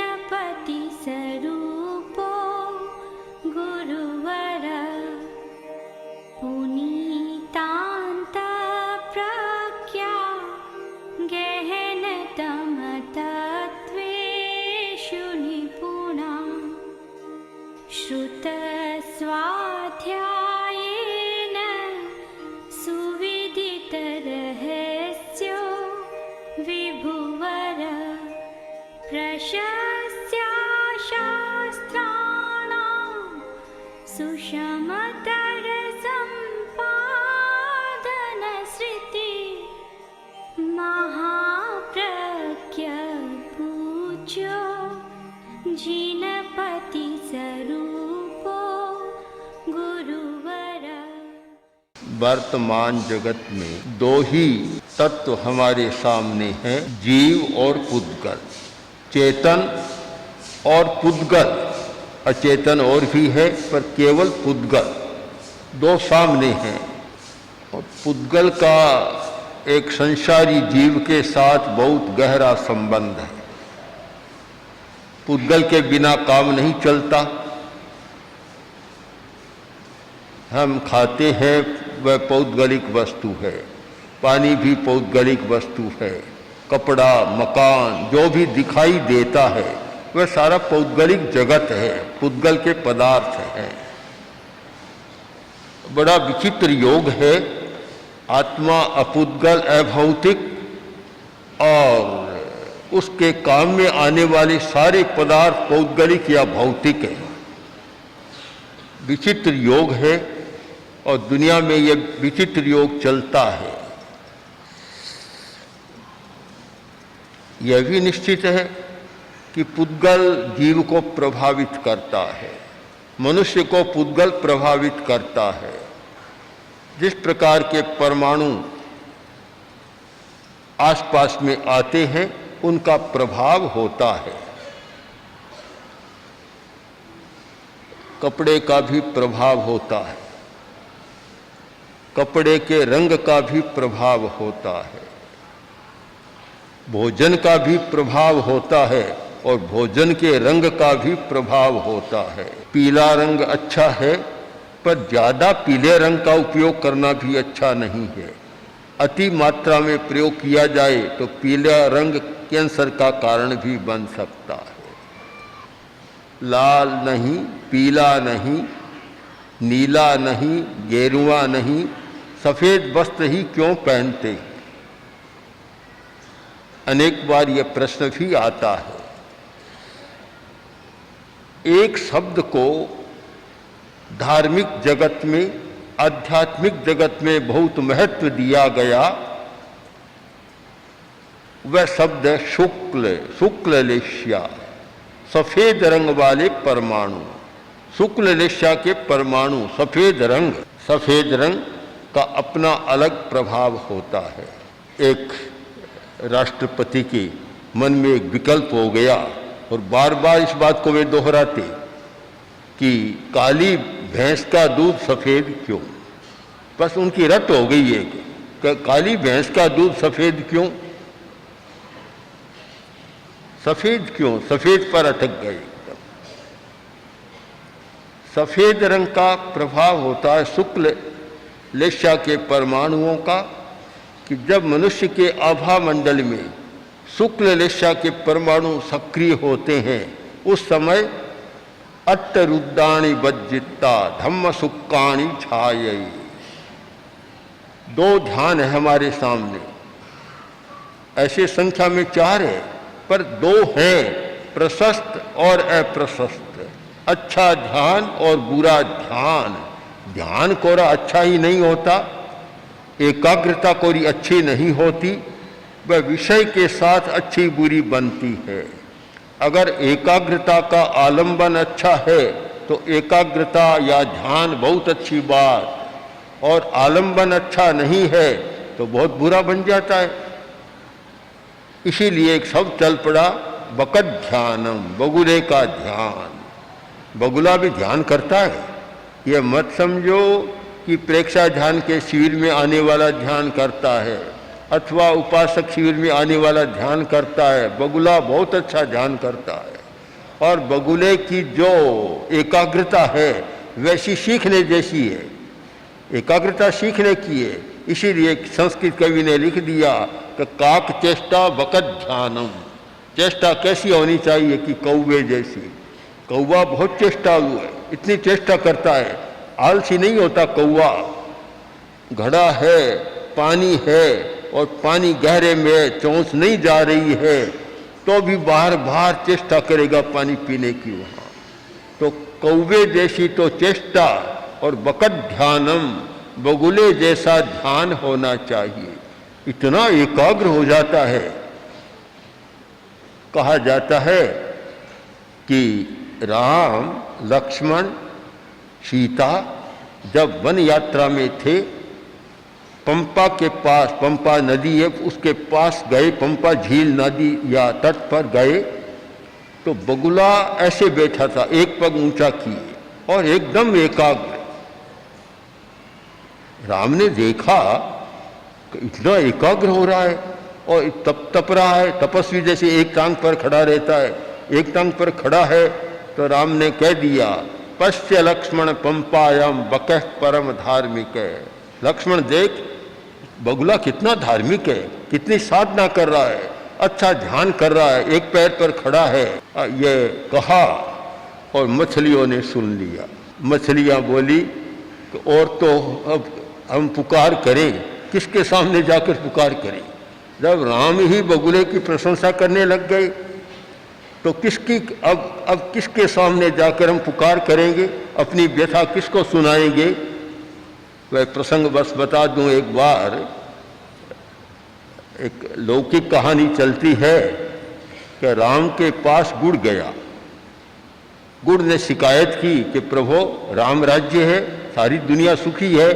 जिनपति स्वरूपो गुरुवर पुनीतान्त प्रज्ञा गहनतम तत्त्वेषु निपुणा श्रुतस्वाध्यायेन सुविदितरहस्यो विभुवर प्रशस्त्या शास्त्राणां सुषमतरसम्पादनश्रुति महाप्रज्ञ पूज्यो जिनपति स्वरूपो गुरुवर। वर्तमान जगत में दो ही तत्व हमारे सामने हैं, जीव और पुद्गल। चेतन और पुद्गल, अचेतन और भी है पर केवल पुद्गल दो सामने हैं। और पुद्गल का एक संसारी जीव के साथ बहुत गहरा संबंध है। पुद्गल के बिना काम नहीं चलता। हम खाते हैं वह पौद्गलिक वस्तु है, पानी भी पौद्गलिक वस्तु है, कपड़ा मकान जो भी दिखाई देता है वह सारा पौद्गलिक जगत है, पुद्गल के पदार्थ हैं। बड़ा विचित्र योग है। आत्मा अपुद्गल अभौतिक और उसके काम में आने वाले सारे पदार्थ पौद्गलिक या भौतिक है। विचित्र योग है और दुनिया में यह विचित्र योग चलता है। यह भी निश्चित है कि पुद्गल जीव को प्रभावित करता है, मनुष्य को पुद्गल प्रभावित करता है। जिस प्रकार के परमाणु आसपास में आते हैं उनका प्रभाव होता है। कपड़े का भी प्रभाव होता है, कपड़े के रंग का भी प्रभाव होता है, भोजन का भी प्रभाव होता है और भोजन के रंग का भी प्रभाव होता है। पीला रंग अच्छा है पर ज्यादा पीले रंग का उपयोग करना भी अच्छा नहीं है। अति मात्रा में प्रयोग किया जाए तो पीला रंग कैंसर का कारण भी बन सकता है। लाल नहीं, पीला नहीं, नीला नहीं, गेरुआ नहीं, सफेद वस्त्र ही क्यों पहनते? अनेक बार यह प्रश्न भी आता है। एक शब्द को धार्मिक जगत में, आध्यात्मिक जगत में बहुत महत्व दिया गया। वह शब्द है शुक्ल, शुक्ल लेश्या, सफेद रंग वाले परमाणु। शुक्ल लेश्या के परमाणु सफेद रंग का अपना अलग प्रभाव होता है। एक राष्ट्रपति के मन में एक विकल्प हो गया और बार बार इस बात को वे दोहराते कि काली भैंस का दूध सफेद क्यों। बस उनकी रट हो गई है कि काली भैंस का दूध सफेद क्यों, सफेद क्यों, सफेद पर अटक गए। सफेद रंग का प्रभाव होता है शुक्ल लेश्या के परमाणुओं का कि जब मनुष्य के आभा मंडल में शुक्ल लेश्या के परमाणु सक्रिय होते हैं उस समय अट्टरुद्राणि वज्जिता धम्म सुक्काणि छायई। दो ध्यान है हमारे सामने, ऐसे संख्या में 4 है पर 2 हैं, प्रशस्त और अप्रशस्त। अच्छा ध्यान और बुरा ध्यान। ध्यान कोरा अच्छा ही नहीं होता, एकाग्रता कोरी अच्छी नहीं होती, वह विषय के साथ अच्छी बुरी बनती है। अगर एकाग्रता का आलंबन अच्छा है तो एकाग्रता या ध्यान बहुत अच्छी बात, और आलंबन अच्छा नहीं है तो बहुत बुरा बन जाता है। इसीलिए एक शब्द चल पड़ा बकत ध्यानम, बगुले का ध्यान। बगुला भी ध्यान करता है, यह मत समझो कि प्रेक्षा ध्यान के शिविर में आने वाला ध्यान करता है अथवा उपासक शिविर में आने वाला ध्यान करता है। बगुला बहुत अच्छा ध्यान करता है। और बगुले की जो एकाग्रता है वैसी सीखने जैसी है, एकाग्रता सीखने की है। इसीलिए संस्कृत कवि ने लिख दिया कि काक चेष्टा बकत ध्यानम। चेष्टा कैसी होनी चाहिए कि कौवे जैसी। कौवा बहुत चेष्टालु है, इतनी चेष्टा करता है, आलसी नहीं होता कौवा। घड़ा है, पानी है और पानी गहरे में चोंच नहीं जा रही है तो भी बार बार चेष्टा करेगा पानी पीने की वहाँ। तो कौवे जैसी तो चेष्टा और बकत ध्यानम, बगुले जैसा ध्यान होना चाहिए। इतना एकाग्र हो जाता है। कहा जाता है कि राम, लक्ष्मण, सीता जब वन यात्रा में थे, पंपा के पास, पंपा नदी है उसके पास गए, पंपा झील नदी या तट पर गए तो बगुला ऐसे बैठा था, एक पग ऊंचा किए और एकदम एकाग्र। राम ने देखा कि इतना एकाग्र हो रहा है और तप रहा है, तपस्वी जैसे एक टांग पर खड़ा रहता है, एक टांग पर खड़ा है। तो राम ने कह दिया, पश्य लक्ष्मण पंपायाम बकः परम धार्मिक है। लक्ष्मण देख, बगुला कितना धार्मिक है, कितनी साधना कर रहा है, अच्छा ध्यान कर रहा है, एक पैर पर खड़ा है। ये कहा और मछलियों ने सुन लिया। मछलियां बोली कि और तो अब हम पुकार करें, किसके सामने जाकर पुकार करें। जब राम ही बगुले की प्रशंसा करने लग गए तो किसकी अब किसके सामने जाकर हम पुकार करेंगे, अपनी व्यथा किसको सुनाएंगे। वह प्रसंग बस बता दूं, एक बार एक लौकिक कहानी चलती है कि राम के पास गुड़ गया। गुड़ ने शिकायत की कि प्रभु राम राज्य है, सारी दुनिया सुखी है,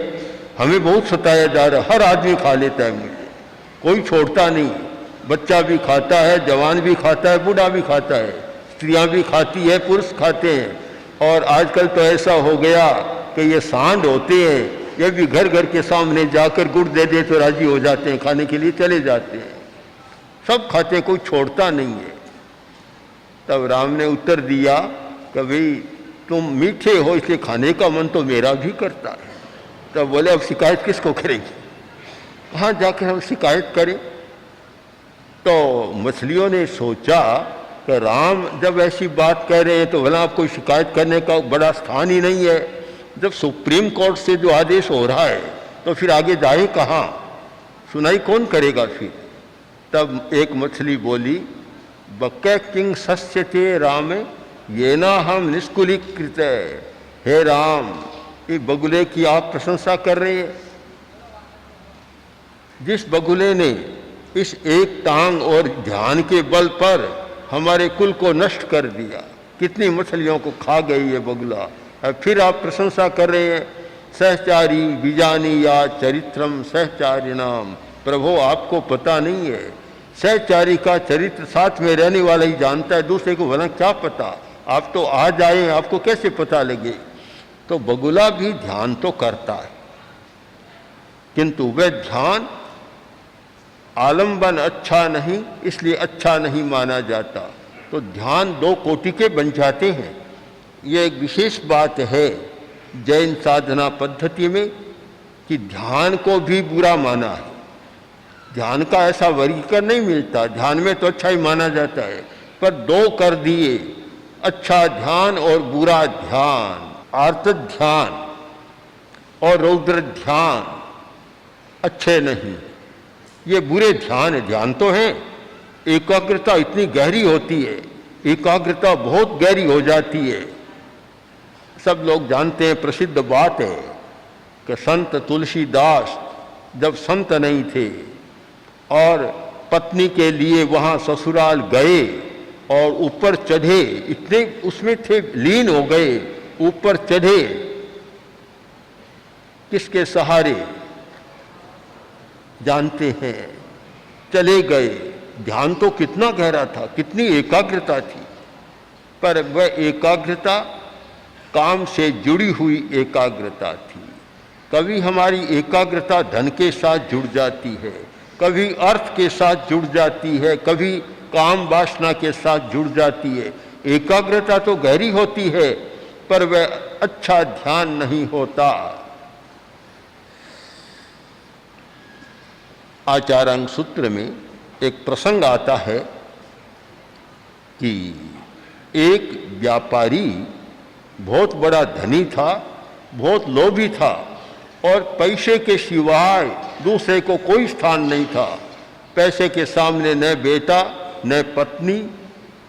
हमें बहुत सताया जा रहा है, हर आदमी खा लेता है मुझे, कोई छोड़ता नहीं, बच्चा भी खाता है, जवान भी खाता है, बूढ़ा भी खाता है, स्त्रियां भी खाती है, पुरुष खाते हैं। और आजकल तो ऐसा हो गया कि ये सांड होते हैं, ये भी घर घर के सामने जाकर गुड़ दे दे तो राजी हो जाते हैं, खाने के लिए चले जाते हैं, सब खाते हैं, कोई छोड़ता नहीं है। तब राम ने उत्तर दिया कि भाई तुम मीठे हो इसलिए खाने का मन तो मेरा भी करता है। तब बोले अब शिकायत किसको करेंगे, कहाँ जाकर हम शिकायत करें। तो मछलियों ने सोचा कि राम जब ऐसी बात कह रहे हैं तो भला आपको शिकायत करने का बड़ा स्थान ही नहीं है। जब सुप्रीम कोर्ट से जो आदेश हो रहा है तो फिर आगे जाए कहाँ, सुनाई कौन करेगा फिर। तब एक मछली बोली, बक्के किंग सस्यते राम ये ना हम निष्कुलीकृत। हे राम, ये बगुले की आप प्रशंसा कर रहे हैं। जिस बगुले ने इस एक टांग और ध्यान के बल पर हमारे कुल को नष्ट कर दिया, कितनी मछलियों को खा गई ये बगुला, फिर आप प्रशंसा कर रहे हैं। सहचारी बीजानी या चरित्रम सहचारिणाम। प्रभु आपको पता नहीं है, सहचारी का चरित्र साथ में रहने वाला ही जानता है, दूसरे को भला क्या पता। आप तो आ जाए, आपको कैसे पता लगे। तो बगुला भी ध्यान तो करता है, किंतु वह ध्यान आलंबन अच्छा नहीं, इसलिए अच्छा नहीं माना जाता। तो ध्यान दो कोटि के बन जाते हैं। ये एक विशेष बात है जैन साधना पद्धति में कि ध्यान को भी बुरा माना है। ध्यान का ऐसा वर्गीकरण नहीं मिलता, ध्यान में तो अच्छा ही माना जाता है, पर दो कर दिए, अच्छा ध्यान और बुरा ध्यान। आर्त ध्यान और रौद्र ध्यान अच्छे नहीं, ये बुरे ध्यान है। ध्यान तो है, एकाग्रता इतनी गहरी होती है, एकाग्रता बहुत गहरी हो जाती है। सब लोग जानते हैं, प्रसिद्ध बात है कि संत तुलसीदास जब संत नहीं थे और पत्नी के लिए वहाँ ससुराल गए और ऊपर चढ़े, इतने उसमें थे, लीन हो गए, ऊपर चढ़े किसके सहारे जानते हैं, चले गए। ध्यान तो कितना गहरा था, कितनी एकाग्रता थी, पर वह एकाग्रता काम से जुड़ी हुई एकाग्रता थी। कभी हमारी एकाग्रता धन के साथ जुड़ जाती है, कभी अर्थ के साथ जुड़ जाती है, कभी काम वासना के साथ जुड़ जाती है। एकाग्रता तो गहरी होती है पर वह अच्छा ध्यान नहीं होता। आचारांग सूत्र में एक प्रसंग आता है कि एक व्यापारी बहुत बड़ा धनी था, बहुत लोभी था और पैसे के सिवाय दूसरे को कोई स्थान नहीं था। पैसे के सामने न बेटा, न पत्नी,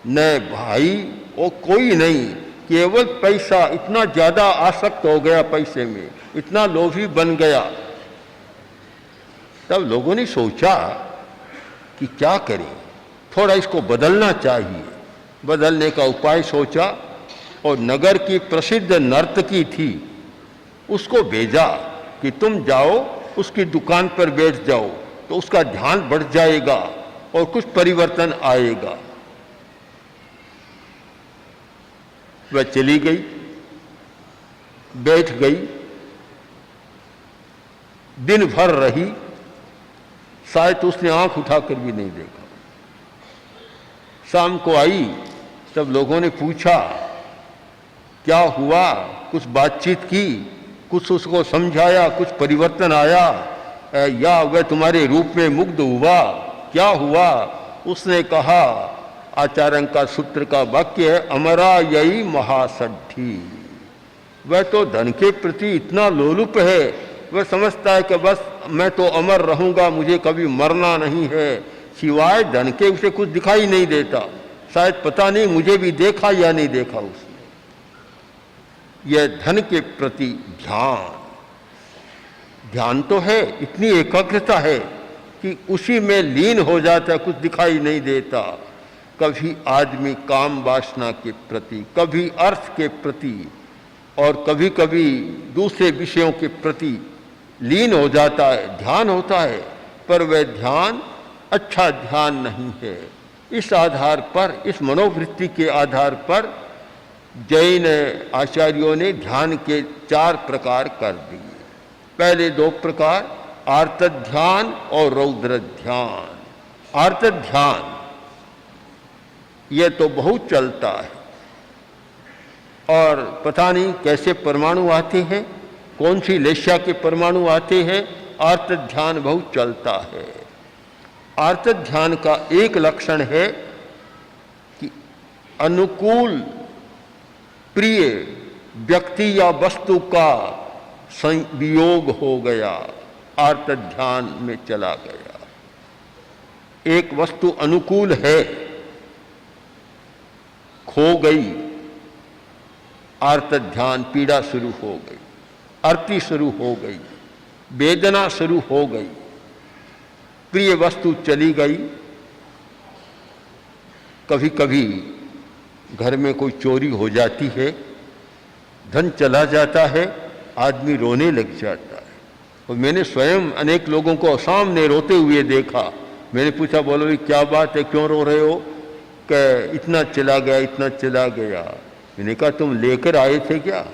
न भाई और कोई नहीं, केवल पैसा। इतना ज़्यादा आसक्त हो गया पैसे में, इतना लोभी बन गया। तब लोगों ने सोचा कि क्या करें, थोड़ा इसको बदलना चाहिए। बदलने का उपाय सोचा और नगर की प्रसिद्ध नर्तकी थी, उसको भेजा कि तुम जाओ उसकी दुकान पर बैठ जाओ तो उसका ध्यान बढ़ जाएगा और कुछ परिवर्तन आएगा। वह चली गई, बैठ गई, दिन भर रही, शायद उसने आंख उठाकर भी नहीं देखा। शाम को आई, तब लोगों ने पूछा क्या हुआ, कुछ बातचीत की, कुछ उसको समझाया, कुछ परिवर्तन आया या वह तुम्हारे रूप में मुग्ध हुआ, क्या हुआ? उसने कहा, आचार्य का सूत्र का वाक्य है, अमरा यही महासड्ढी। वह तो धन के प्रति इतना लोलुप है, वह समझता है कि बस मैं तो अमर रहूंगा, मुझे कभी मरना नहीं है। सिवाय धन के उसे कुछ दिखाई नहीं देता। शायद पता नहीं मुझे भी देखा या नहीं देखा उसने। यह धन के प्रति ध्यान तो है, इतनी एकाग्रता है कि उसी में लीन हो जाता, कुछ दिखाई नहीं देता। कभी आदमी काम वासना के प्रति, कभी अर्थ के प्रति और कभी कभी दूसरे विषयों के प्रति लीन हो जाता है, ध्यान होता है, पर वह ध्यान अच्छा ध्यान नहीं है। इस आधार पर, इस मनोवृत्ति के आधार पर जैन आचार्यों ने ध्यान के 4 प्रकार कर दिए। पहले 2 प्रकार, आर्त ध्यान और रौद्र ध्यान। आर्त ध्यान ये तो बहुत चलता है और पता नहीं कैसे परमाणु आते हैं, कौन सी लेस्या के परमाणु आते हैं, आर्त ध्यान बहुत चलता है। आर्त ध्यान का एक लक्षण है कि अनुकूल प्रिय व्यक्ति या वस्तु का संयोग हो गया, आर्त ध्यान में चला गया। एक वस्तु अनुकूल है, खो गई, आर्त ध्यान, पीड़ा शुरू हो गई, आरती शुरू हो गई, वेदना शुरू हो गई, प्रिय वस्तु चली गई। कभी कभी घर में कोई चोरी हो जाती है, धन चला जाता है, आदमी रोने लग जाता है। और मैंने स्वयं अनेक लोगों को सामने रोते हुए देखा। मैंने पूछा, बोलो ये क्या बात है, क्यों रो रहे हो? कि इतना चला गया, इतना चला गया। मैंने कहा, तुम लेकर आए थे क्या?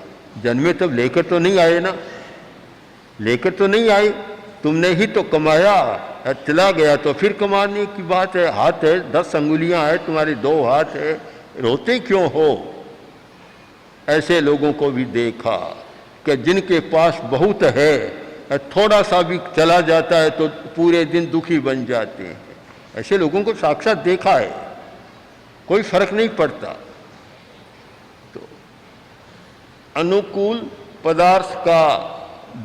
जन्मे तब लेकर तो नहीं आए ना, लेकर तो नहीं आए, तुमने ही तो कमाया। चला गया तो फिर कमाने की बात है, हाथ है, 10 अंगुलियां हैं, तुम्हारे 2 हाथ है, रोते क्यों हो? ऐसे लोगों को भी देखा कि जिनके पास बहुत है, थोड़ा सा भी चला जाता है तो पूरे दिन दुखी बन जाते हैं। ऐसे लोगों को साक्षात देखा है, कोई फर्क नहीं पड़ता। तो अनुकूल पदार्थ का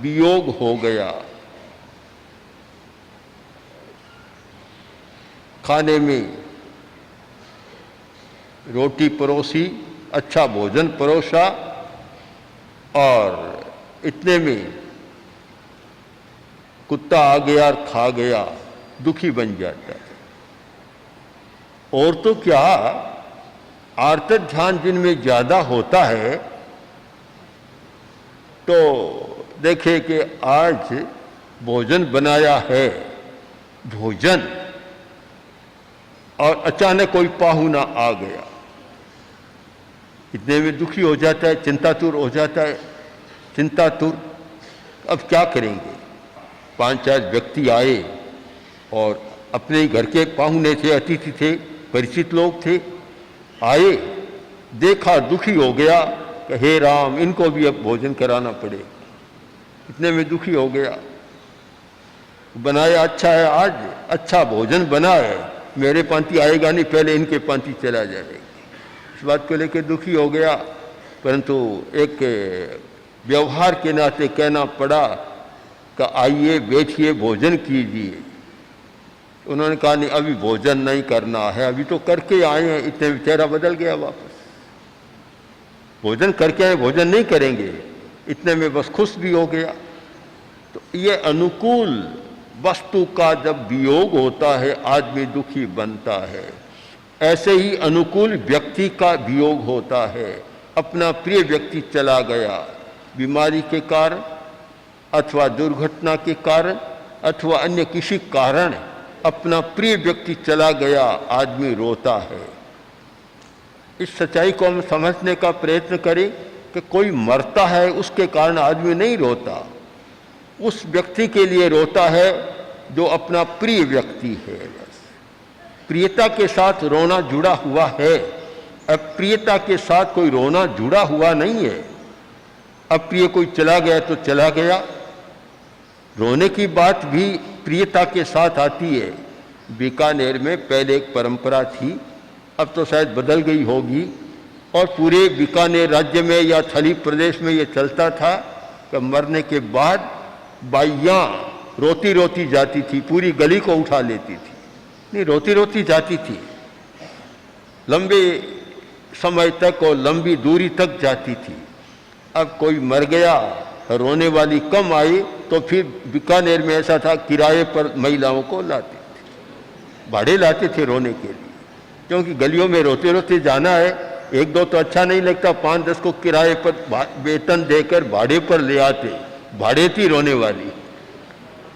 वियोग हो गया, खाने में रोटी परोसी, अच्छा भोजन परोसा और इतने में कुत्ता आ गया और खा गया, दुखी बन जाता है। और तो क्या, आर्त ध्यान जिनमें ज़्यादा होता है तो देखे कि आज भोजन बनाया है, भोजन, और अचानक कोई पाहुना आ गया, इतने में दुखी हो जाता है, चिंतातुर हो जाता है, चिंतातुर। अब क्या करेंगे? 5-4 व्यक्ति आए और अपने घर के पाहुने थे, अतिथि थे, परिचित लोग थे, आए देखा दुखी हो गया कि हे राम, इनको भी अब भोजन कराना पड़े। इतने में दुखी हो गया। बनाया अच्छा है, आज अच्छा भोजन बना है, मेरे पांति आएगा नहीं, पहले इनके पांति चला जाएगा। इस बात को लेकर दुखी हो गया, परंतु एक व्यवहार के नाते कहना पड़ा कि आइए बैठिए, भोजन कीजिए। उन्होंने कहा नहीं, अभी भोजन नहीं करना है, अभी तो करके आए हैं। इतने में चेहरा बदल गया वापस। भोजन करके आए, भोजन नहीं करेंगे। इतने में बस खुश भी हो गया। तो ये अनुकूल वस्तु का जब वियोग होता है, आदमी दुखी बनता है। ऐसे ही अनुकूल व्यक्ति का वियोग होता है। अपना प्रिय व्यक्ति चला गया, बीमारी के कारण अथवा दुर्घटना के कारण अथवा अन्य किसी कारण अपना प्रिय व्यक्ति चला गया, आदमी रोता है। इस सच्चाई को हम समझने का प्रयत्न करें कि कोई मरता है उसके कारण आदमी नहीं रोता, उस व्यक्ति के लिए रोता है जो अपना प्रिय व्यक्ति है। बस प्रियता के साथ रोना जुड़ा हुआ है, अप्रियता के साथ कोई रोना जुड़ा हुआ नहीं है। अप्रिय कोई चला गया तो चला गया। रोने की बात भी प्रियता के साथ आती है। बीकानेर में पहले एक परंपरा थी, अब तो शायद बदल गई होगी, और पूरे बीकानेर राज्य में या थली प्रदेश में ये चलता था कि मरने के बाद बाइयाँ रोती रोती जाती थी, पूरी गली को उठा लेती थी। नहीं, रोती रोती जाती थी, लंबे समय तक और लंबी दूरी तक जाती थी। अब कोई मर गया, रोने वाली कम आई, तो फिर बीकानेर में ऐसा था, किराए पर महिलाओं को लाते थे, भाड़े लाते थे रोने के लिए, क्योंकि गलियों में रोते रोते जाना है। एक दो तो अच्छा नहीं लगता, 5-10 को किराए पर वेतन देकर भाड़े पर ले आते, भाड़े थी रोने वाली।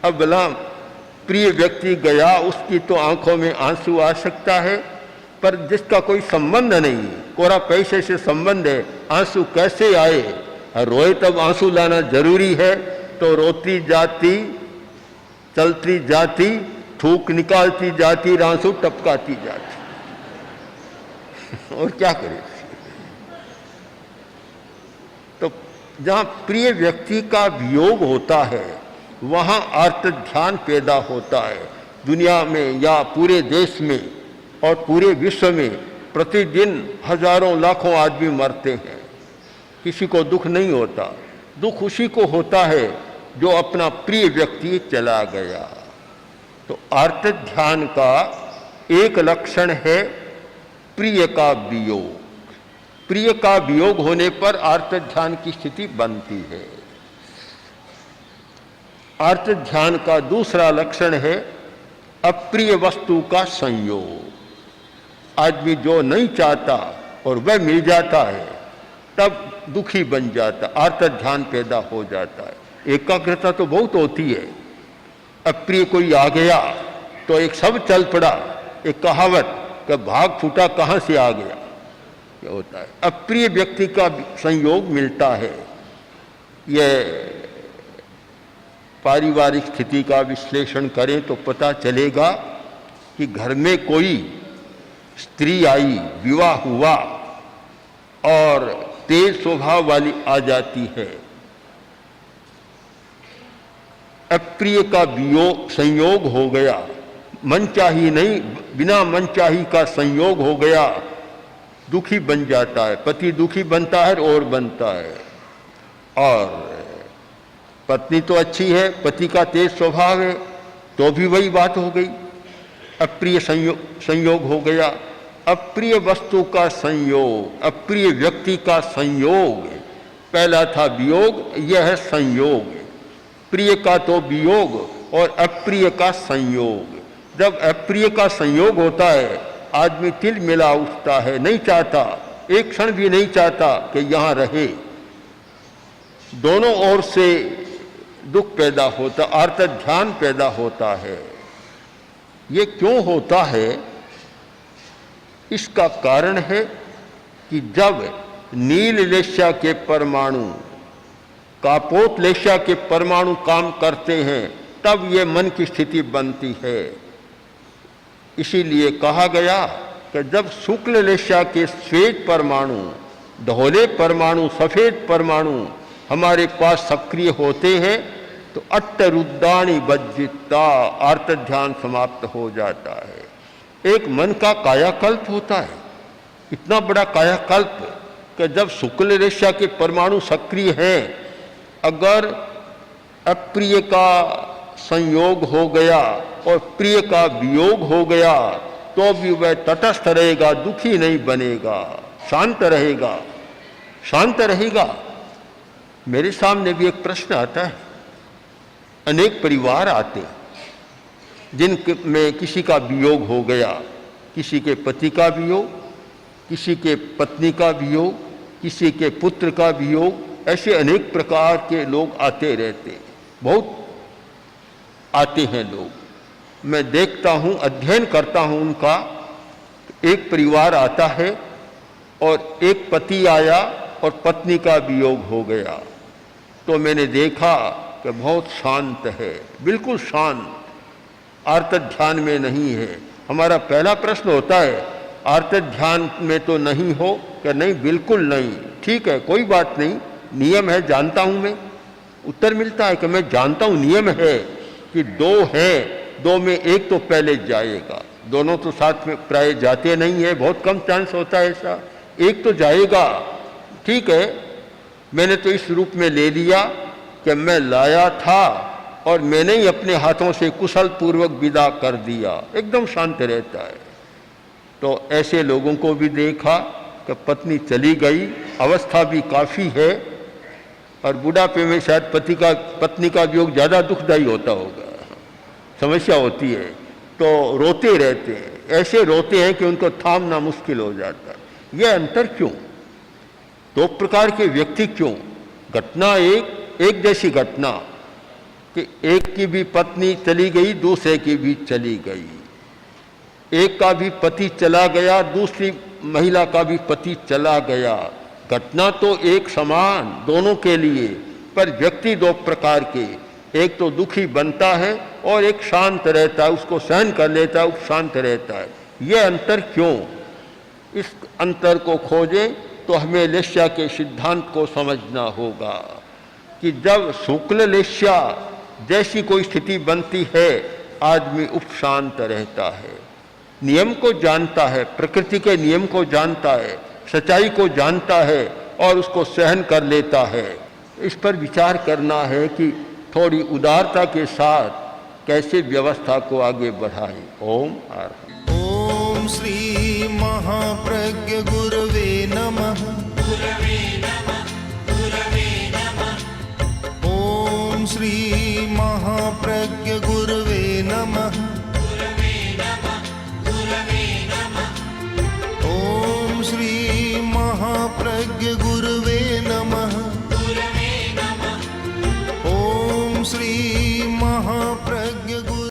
अब भला प्रिय व्यक्ति गया, उसकी तो आंखों में आंसू आ सकता है, पर जिसका कोई संबंध नहीं, कोरा पैसे से संबंध है, आंसू कैसे आए? रोए तब आंसू लाना जरूरी है। तो रोती जाती, चलती जाती, थूक निकालती जाती, आंसू टपकाती जाती। और क्या करे? तो जहां प्रिय व्यक्ति का वियोग होता है, वहां आर्त ध्यान पैदा होता है। दुनिया में या पूरे देश में और पूरे विश्व में प्रतिदिन हजारों लाखों आदमी मरते हैं, किसी को दुख नहीं होता। दुख उसी को होता है जो अपना प्रिय व्यक्ति चला गया। तो आर्त ध्यान का एक लक्षण है प्रिय का वियोग। प्रिय का वियोग होने पर आर्त ध्यान की स्थिति बनती है। आर्त ध्यान का दूसरा लक्षण है अप्रिय वस्तु का संयोग। आदमी जो नहीं चाहता और वह मिल जाता है, तब दुखी बन जाता, आर्त ध्यान पैदा हो जाता है। एकाग्रता तो बहुत होती है। अप्रिय कोई आ गया तो एक शब्द चल पड़ा, एक कहावत कि भाग फूटा कहाँ से आ गया, क्या होता है। अप्रिय व्यक्ति का संयोग मिलता है। यह पारिवारिक स्थिति का विश्लेषण करें तो पता चलेगा कि घर में कोई स्त्री आई, विवाह हुआ और तेज स्वभाव वाली आ जाती है, अप्रिय का वियोग संयोग हो गया, मनचाही नहीं, बिना मनचाही का संयोग हो गया, दुखी बन जाता है। पति दुखी बनता है और बनता है। और पत्नी तो अच्छी है, पति का तेज स्वभाव है, तो भी वही बात हो गई, अप्रिय संयोग हो गया। अप्रिय वस्तु का संयोग, अप्रिय व्यक्ति का संयोग। पहला था वियोग, यह है संयोग। प्रिय का तो वियोग और अप्रिय का संयोग। जब अप्रिय का संयोग होता है, आदमी तिल मिला उठता है, नहीं चाहता, एक क्षण भी नहीं चाहता कि यहां रहे। दोनों ओर से दुख पैदा होता, आर्त ध्यान पैदा होता है। ये क्यों होता है? इसका कारण है कि जब नील लेशा के परमाणु, कापोत लेशा के परमाणु काम करते हैं, तब ये मन की स्थिति बनती है। इसीलिए कहा गया कि जब शुक्ल लेशा के श्वेत परमाणु, धोले परमाणु, सफेद परमाणु हमारे पास सक्रिय होते हैं तो अट्टरुद्दानी बज्जिता, आर्त ध्यान समाप्त हो जाता है। एक मन का कायाकल्प होता है, इतना बड़ा कायाकल्प कि जब शुक्ल रेशा के परमाणु सक्रिय हैं, अगर अप्रिय का संयोग हो गया और प्रिय का वियोग हो गया तो भी वह तटस्थ रहेगा, दुखी नहीं बनेगा, शांत रहेगा, शांत रहेगा। मेरे सामने भी एक प्रश्न आता है, अनेक परिवार आते हैं जिनमें किसी का वियोग हो गया, किसी के पति का वियोग, किसी के पत्नी का वियोग, किसी के पुत्र का वियोग, ऐसे अनेक प्रकार के लोग आते रहते हैं, बहुत आते हैं लोग। मैं देखता हूँ, अध्ययन करता हूँ उनका। एक परिवार आता है और एक पति आया और पत्नी का वियोग हो गया, तो मैंने देखा कि बहुत शांत है, बिल्कुल शांत, आर्त ध्यान में नहीं है। हमारा पहला प्रश्न होता है, आर्त ध्यान में तो नहीं हो? कि नहीं, बिल्कुल नहीं। ठीक है, कोई बात नहीं, नियम है, जानता हूं मैं। उत्तर मिलता है कि मैं जानता हूं, नियम है कि दो हैं, दो में एक तो पहले जाएगा। दोनों तो साथ में प्राय जाते नहीं है, बहुत कम चांस होता है ऐसा, एक तो जाएगा। ठीक है, मैंने तो इस रूप में ले लिया कि मैं लाया था और मैंने ही अपने हाथों से कुशल पूर्वक विदा कर दिया, एकदम शांत रहता है। तो ऐसे लोगों को भी देखा कि पत्नी चली गई, अवस्था भी काफ़ी है और बुढ़ापे में शायद पत्नी का वियोग ज़्यादा दुखदायी होता होगा, समस्या होती है, तो रोते रहते हैं, ऐसे रोते हैं कि उनको थामना मुश्किल हो जाता है। यह अंतर क्यों? दो प्रकार के व्यक्ति क्यों? घटना एक जैसी घटना कि एक की भी पत्नी चली गई, दूसरे की भी चली गई, एक का भी पति चला गया, दूसरी महिला का भी पति चला गया। घटना तो एक समान दोनों के लिए, पर व्यक्ति दो प्रकार के, एक तो दुखी बनता है और एक शांत रहता है, उसको सहन कर लेता है, वो शांत रहता है। यह अंतर क्यों? इस अंतर को खोजें तो हमें लेस्या के सिद्धांत को समझना होगा कि जब शुक्ल लेस्या जैसी कोई स्थिति बनती है, आदमी उपशांत रहता है, नियम को जानता है, प्रकृति के नियम को जानता है, सच्चाई को जानता है और उसको सहन कर लेता है। इस पर विचार करना है कि थोड़ी उदारता के साथ कैसे व्यवस्था को आगे बढ़ाएं। ओम आरती। ओम श्री महाप्रज्ञ गुरवे नमः। ओम श्री महाप्रज्ञ गुरवे नमः। ओम श्री महाप्रज्ञ गुरवे